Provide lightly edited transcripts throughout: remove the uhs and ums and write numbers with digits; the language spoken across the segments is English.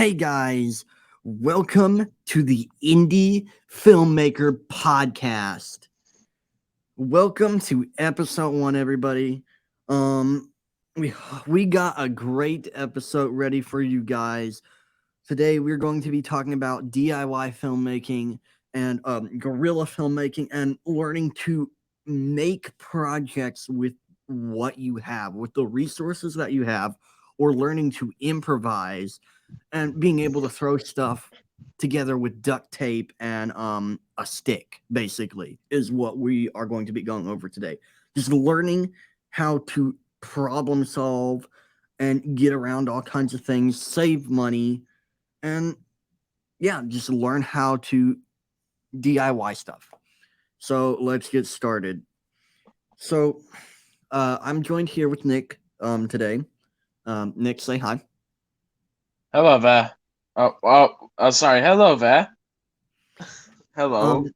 Hey guys, welcome to the Indie Filmmaker podcast. Welcome to episode 1, everybody. We got a great episode ready for you guys. Today we're going to be talking about DIY filmmaking and guerrilla filmmaking and learning to make projects with what you have, with the resources that you have, or learning to improvise and being able to throw stuff together with duct tape and a stick, basically, is what we are going to be going over today. Just learning how to problem solve and get around all kinds of things, save money, and yeah, just learn how to DIY stuff. So let's get started. So I'm joined here with Nick today. Nick, say hi. Hello there. Sorry. Hello there. Hello. Um,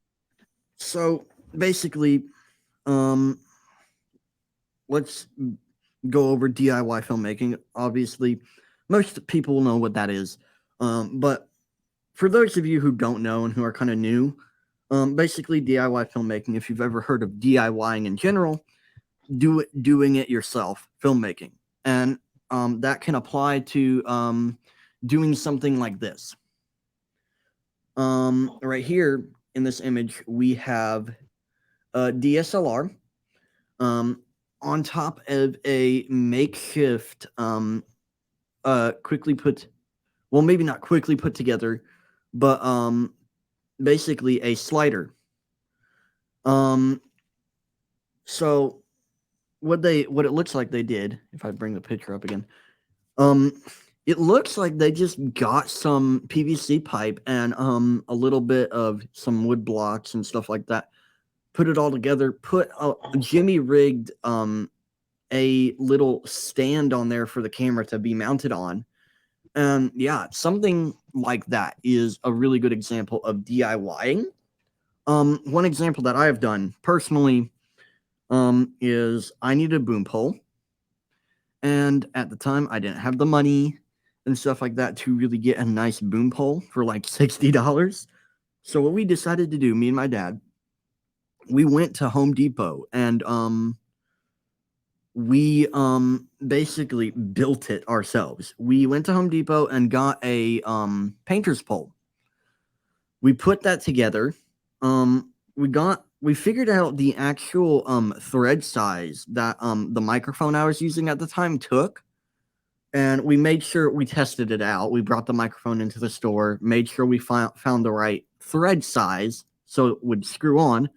so basically, um, let's go over DIY filmmaking. Obviously, most people know what that is. But for those of you who don't know and who are kind of new, basically DIY filmmaking, if you've ever heard of DIYing in general, doing it yourself filmmaking. And that can apply to doing something like this. Right here in this image, we have a DSLR on top of a makeshift, quickly put, well, maybe not quickly put together, but basically a slider. Um, so what it looks like they did, if I bring the picture up again, um, it looks like they just got some PVC pipe and a little bit of some wood blocks and stuff like that, put it all together, put a Jimmy rigged a little stand on there for the camera to be mounted on. And yeah, something like that is a really good example of DIYing. One example that I have done personally is I needed a boom pole. And at the time, I didn't have the money and stuff like that to really get a nice boom pole for like $60. So what we decided to do, me and my dad, we went to Home Depot and we basically built it ourselves. We went to Home Depot and got a painter's pole. We put that together. We figured out the actual thread size that the microphone I was using at the time took, and we made sure we tested it out. We brought the microphone into the store, made sure we found the right thread size so it would screw on.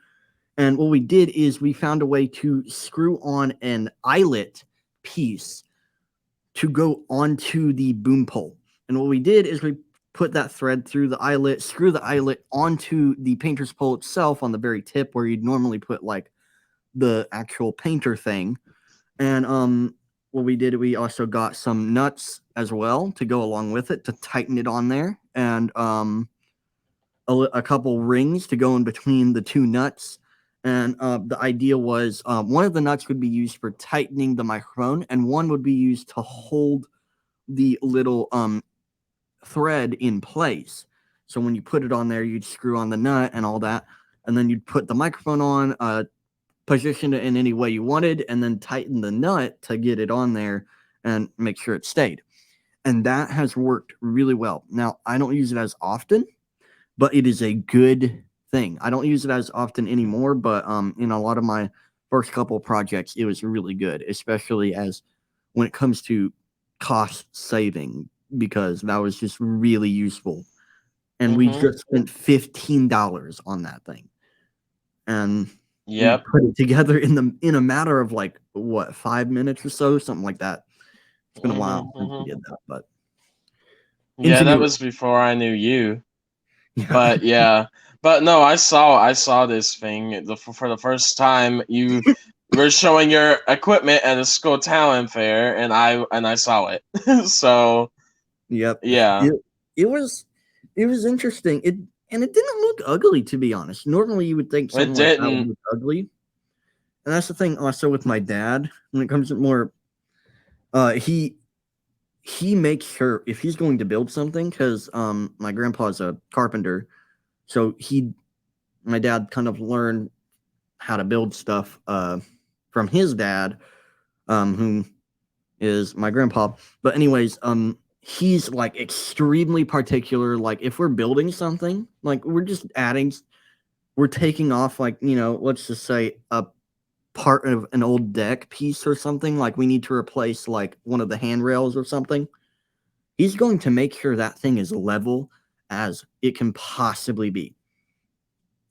And what we did is we found a way to screw on an eyelet piece to go onto the boom pole. And what we did is we put that thread through the eyelet, screw the eyelet onto the painter's pole itself on the very tip where you'd normally put like the actual painter thing. And what we did, we also got some nuts as well to go along with it to tighten it on there, and a couple rings to go in between the two nuts. And the idea was one of the nuts would be used for tightening the microphone, and one would be used to hold the little thread in place. So when you put it on there, you'd screw on the nut and all that, and then you'd put the microphone on, position it in any way you wanted, and then tighten the nut to get it on there and make sure it stayed. And that has worked really well. Now, I don't use it as often, but it is a good thing. I don't use it as often anymore, but in a lot of my first couple of projects, it was really good, especially as when it comes to cost saving, because that was just really useful. And we just spent $15 on that thing. And we Yep. put it together in a matter of like what, 5 minutes or so, something like that. It's been a while since we did that, but Yeah, that ingenuity. was before I knew you. Yeah. But yeah, but no, I saw this thing for the first time. You were showing your equipment at a school talent fair, and I saw it. So Yep. yeah, It it was interesting. It didn't look ugly, to be honest. Normally you would think it something like that would didn't. look ugly. And that's the thing also with my dad when it comes to more he he makes sure if he's going to build something, because my grandpa's a carpenter, so my dad kind of learned how to build stuff from his dad, whom is my grandpa. But anyways, he's like extremely particular. Like if we're building something, like we're taking off, like, let's just say a part of an old deck piece or something, like we need to replace like one of the handrails or something. He's going to make sure that thing is level as it can possibly be.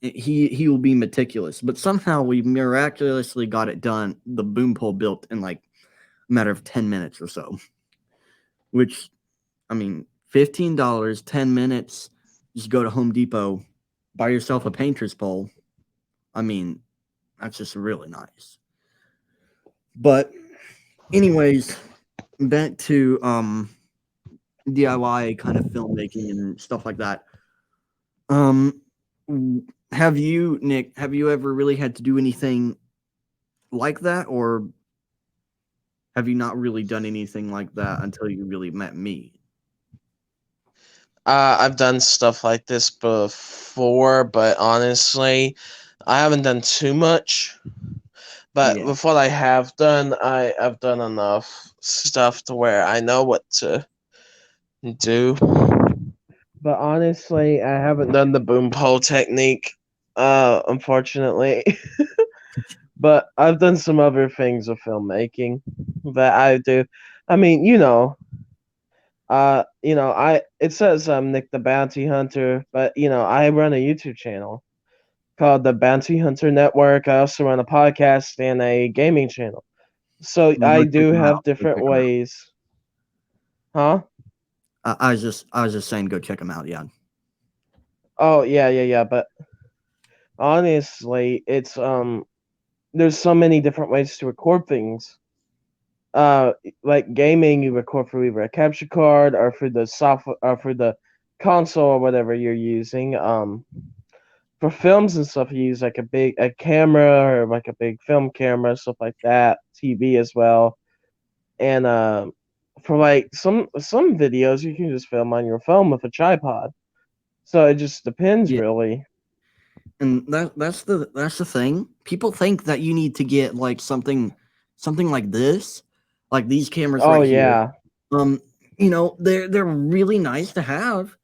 He will be meticulous, but somehow we miraculously got it done, the boom pole built in like a matter of 10 minutes or so, which, I mean, $15, 10 minutes, just go to Home Depot, buy yourself a painter's pole. I mean, that's just really nice. But anyways, back to DIY kind of filmmaking and stuff like that. Um Nick, have you ever really had to do anything like that, or have you not really done anything like that until you really met me? I've done stuff like this before, but honestly, I haven't done too much. But Yeah. with what I have done, I've done enough stuff to where I know what to do. But honestly, I haven't done the boom pole technique, unfortunately. But I've done some other things of filmmaking that I do. I mean, I it says I'm Nick the Bounty Hunter, but I run a YouTube channel called the Bounty Hunter Network. I also run a podcast and a gaming channel. So Go I check do them have out. Go different check them out. ways. Huh? I was just saying, go check them out. Yeah. Oh yeah, yeah, yeah. But honestly, it's there's so many different ways to record things. Uh, like gaming, you record through either a capture card or through the software or through the console or whatever you're using. For films and stuff, you use like a camera or like a big film camera, stuff like that. TV as well, and for like some videos, you can just film on your phone with a tripod. So it just depends, Yeah. really. And that's the thing. People think that you need to get like something like this, like these cameras Oh right here. yeah, Um, they're really nice to have.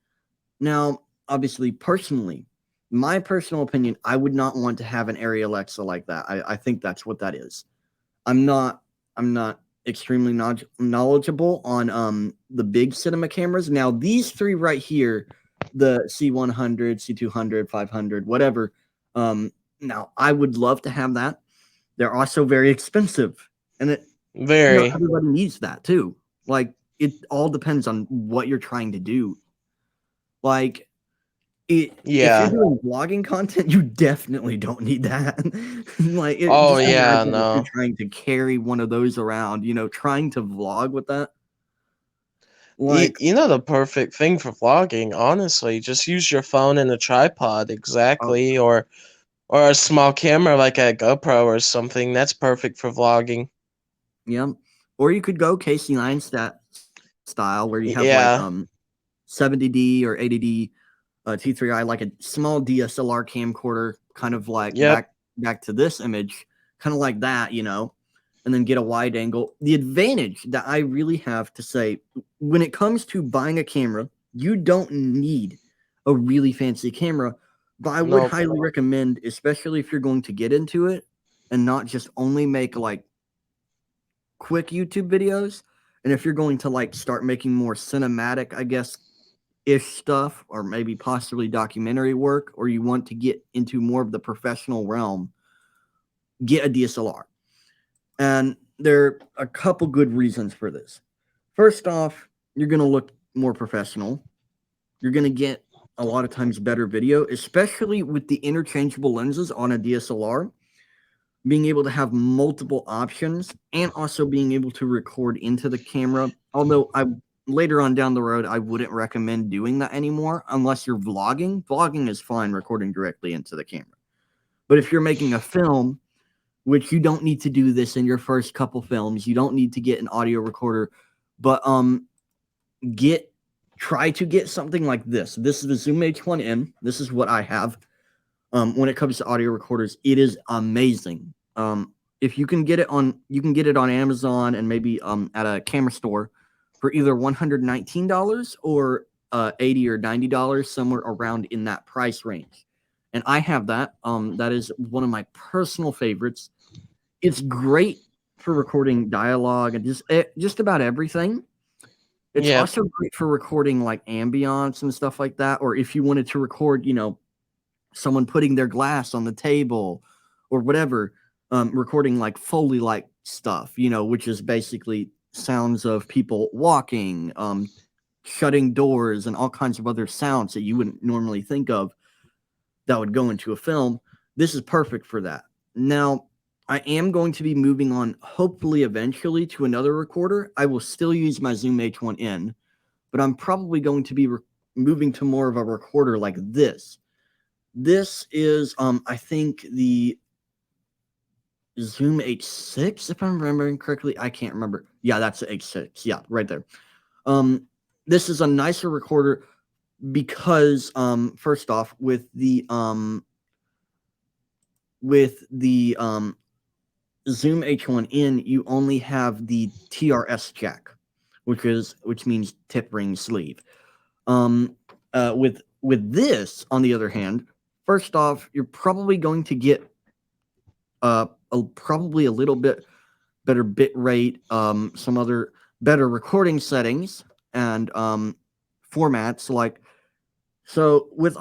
Now, obviously, personally, my personal opinion, I would not want to have an Area Alexa like that. I think that's what that is. I'm not extremely knowledgeable on the big cinema cameras. Now, these three right here, the C100, C200, 500, whatever. Now I would love to have that. They're also very expensive, and very. everybody needs that too. Like, it all depends on what you're trying to do. Like, if you're Yeah. doing vlogging content, you definitely don't need that. Like, Oh just yeah, imagine if you're no. trying to carry one of those around, trying to vlog with that. You, Like, you know the perfect thing for vlogging, honestly, just use your phone and a tripod oh, exactly, or a small camera like a GoPro or something. That's perfect for vlogging. yeah. Or you could go Casey 9 style, where you have like Yeah. 70D or 80D T3i, like a small DSLR camcorder, kind of like Yep. back to this image, kind of like that, and then get a wide angle. The advantage that I really have to say when it comes to buying a camera, you don't need a really fancy camera, but I would Nope. highly recommend, especially if you're going to get into it and not just only make like quick YouTube videos. And if you're going to like start making more cinematic, I guess, ish stuff, or maybe possibly documentary work, or you want to get into more of the professional realm, get a DSLR. And there are a couple good reasons for this. First off, you're going to look more professional. You're going to get a lot of times better video, especially with the interchangeable lenses on a DSLR. Being able to have multiple options and also being able to record into the camera. Although I later on down the road, I wouldn't recommend doing that anymore unless you're vlogging. Vlogging is fine recording directly into the camera. But if you're making a film, which you don't need to do this in your first couple films, you don't need to get an audio recorder. But get try to get something like this. This is the Zoom H1N. This is what I have. When it comes to audio recorders, it is amazing. If you can get it on, you can get it on Amazon and maybe at a camera store for either $119 or $80 or $90, somewhere around in that price range. And I have that. That is one of my personal favorites. It's great for recording dialogue and just about everything. It's Yeah. also great for recording like ambience and stuff like that. Or if you wanted to record, someone putting their glass on the table or whatever, recording like Foley like stuff, which is basically sounds of people walking, shutting doors, and all kinds of other sounds that you wouldn't normally think of that would go into a film. This is perfect for that. Now, I am going to be moving on, hopefully, eventually to another recorder. I will still use my Zoom H1N, but I'm probably going to be moving to more of a recorder like this. This is, I think, the Zoom H6, if I'm remembering correctly. I can't remember. Yeah, that's the H6. Yeah, right there. This is a nicer recorder because, first off, with the Zoom H1N, you only have the TRS jack, which means tip ring sleeve. With this, on the other hand, first off, you're probably going to get probably a little bit better bit rate, some other better recording settings and formats. So with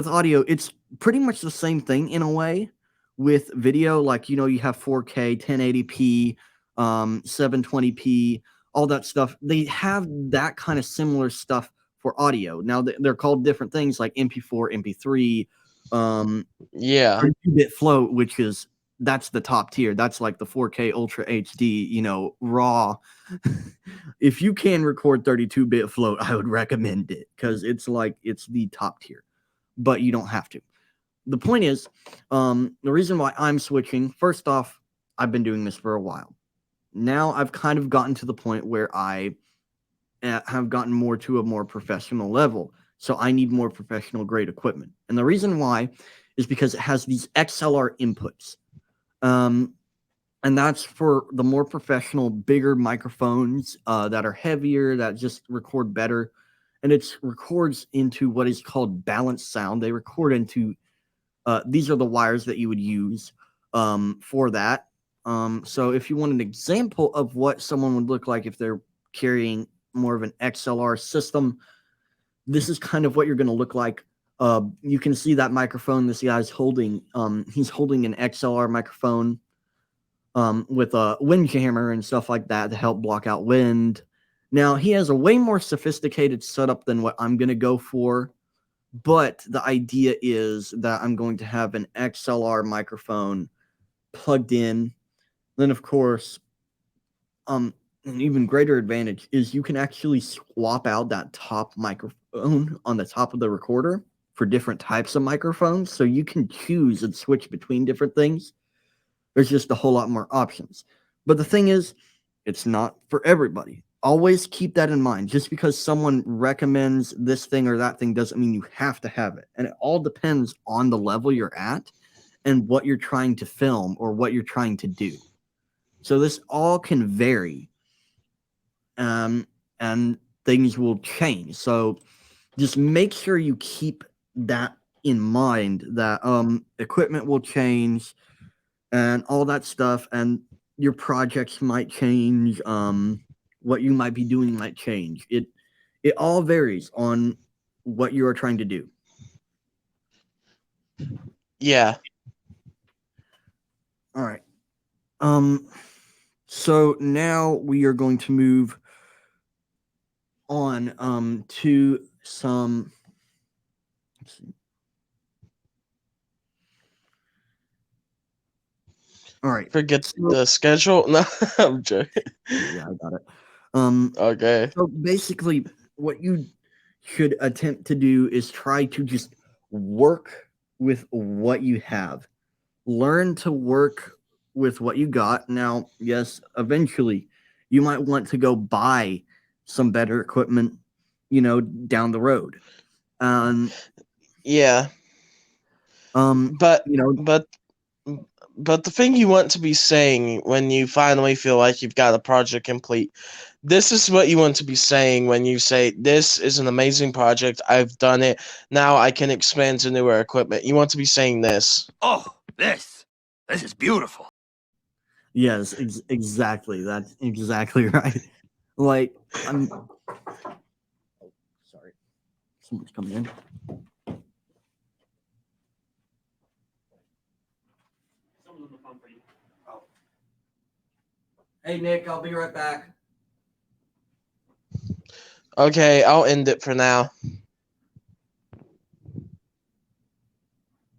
audio, it's pretty much the same thing in a way. With video, like you have 4K, 1080p, 720p, all that stuff. They have that kind of similar stuff for audio. Now they're called different things like MP4, MP3, Yeah. 32-bit float, that's the top tier. That's like the 4K Ultra HD, raw. If you can record 32-bit float, I would recommend it because it's the top tier, but you don't have to. The point is, the reason why I'm switching, first off, I've been doing this for a while. Now I've kind of gotten to the point where I have gotten more to a more professional level. So I need more professional grade equipment. And the reason why is because it has these XLR inputs. And that's for the more professional, bigger microphones that are heavier, that just record better. And it records into what is called balanced sound. They record into, these are the wires that you would use for that. So if you want an example of what someone would look like if they're carrying more of an XLR system, this is kind of what you're going to look like. You can see that microphone this guy's holding. He's holding an XLR microphone with a windjammer and stuff like that to help block out wind. Now, he has a way more sophisticated setup than what I'm going to go for, but the idea is that I'm going to have an XLR microphone plugged in. Then, of course, an even greater advantage is you can actually swap out that top microphone on the top of the recorder for different types of microphones. So you can choose and switch between different things. There's just a whole lot more options. But the thing is, it's not for everybody. Always keep that in mind. Just because someone recommends this thing or that thing doesn't mean you have to have it. And it all depends on the level you're at and what you're trying to film or what you're trying to do. So this all can vary. And things will change. So just make sure you keep that in mind, that equipment will change and all that stuff, and your projects might change, what you might be doing might change. It all varies on what you are trying to do. Yeah. All right. So now we are going to move on to some, let's see. All right. Forget So, the schedule. No, I'm joking. yeah, I got it. Okay. So basically, what you should attempt to do is try to just work with what you have. Learn to work with what you got. Now, yes, eventually you might want to go buy some better equipment. down the road. Yeah, Um, but you know, but but the thing you want to be saying when you finally feel like you've got a project complete, this is what you want to be saying when you say, "This is an amazing project. I've done it. Now I can expand to newer equipment." You want to be saying this. Oh, this is beautiful. yes, exactly. That's exactly right. Like, sorry, someone's coming in. Someone's on the phone for you. Oh. Hey, Nick, I'll be right back. Okay, I'll end it for now.